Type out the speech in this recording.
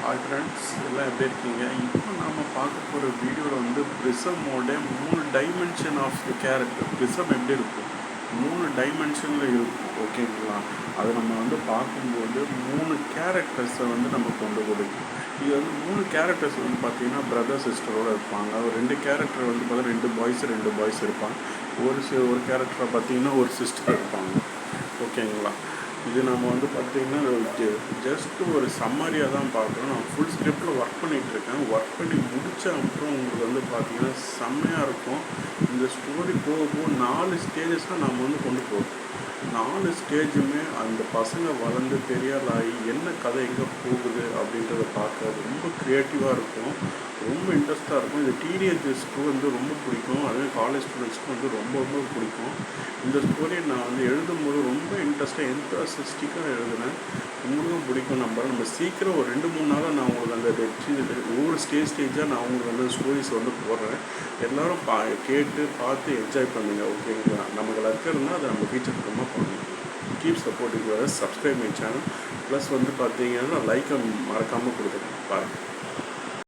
Hi friends, எல்லாம் எப்படி இருக்கீங்க? இப்போ நாம் பார்க்க போகிற வீடியோவில் வந்து ப்ரிசமோட 3 dimension of the character. Prism எப்படி இருக்கும், 3 டைமென்ஷனில் இருக்கும், ஓகேங்களா? அதை நம்ம வந்து பார்க்கும்போது 3 கேரக்டர்ஸை வந்து நம்ம கொண்டு கொடுக்கும். இது வந்து 3 கேரக்டர்ஸ் வந்து பார்த்திங்கன்னா பிரதர் சிஸ்டரோடு இருப்பாங்க. ஒரு 2 கேரக்டர் வந்து பார்த்தா 2 பாய்ஸ் இருப்பாங்க. ஒரு கேரக்டரை பார்த்திங்கன்னா ஒரு சிஸ்டர் இருப்பாங்க, ஓகேங்களா? இது நம்ம வந்து பார்த்திங்கன்னா ஜஸ்ட்டு ஒரு சம்மரியாக தான் பார்க்குறோம். நான் ஃபுல் ஸ்கிரிப்டில் ஒர்க் பண்ணிகிட்ருக்கேன். ஒர்க் பண்ணி முடித்த அப்புறம் உங்களுக்கு வந்து பார்த்திங்கன்னா செம்மையாக இருக்கும். இந்த ஸ்டோரி போக 4 ஸ்டேஜஸாக நம்ம வந்து கொண்டு போகிறோம். 4 ஸ்டேஜுமே அந்த பசங்க வளர்ந்து பெரியாளாகி என்ன கதை எங்கே போகுது அப்படின்றத பார்க்க ரொம்ப க்ரியேட்டிவாக இருக்கும், ரொம்ப இன்ட்ரெஸ்ட்டாக இருக்கும். இந்த டீனேஜர்ஸ்க்கு வந்து ரொம்ப பிடிக்கும், அதுவே காலேஜ் ஸ்டூடெண்ட்ஸ்க்கு வந்து ரொம்ப ரொம்ப பிடிக்கும். இந்த ஸ்டோரியை நான் வந்து எழுதும்போது ரொம்ப இன்ட்ரெஸ்ட்டாக என்தாசிஸ்டிக்காக எழுதுனேன். உங்களுக்கும் பிடிக்கும் நம்புறேன். நம்ம சீக்கிரம் ஒரு 2-3 நாளாக நான் உங்களுக்கு அந்த ஒவ்வொரு ஸ்டேஜாக நான் உங்களுக்கு வந்து ஸ்டோரிஸ் வந்து போடுறேன். எல்லோரும் கேட்டு பார்த்து என்ஜாய் பண்ணுங்க, ஓகேங்களா? நமக்கு லக் இருந்தால் அதை நம்ம ஃபீச்சர் பண்ணால் பண்ணணும். Keep supporting you, subscribe my channel. Plus வந்து பார்த்தீங்கன்னா லைக்கை மறக்காமல் கொடுத்துருங்க. பாருங்கள்.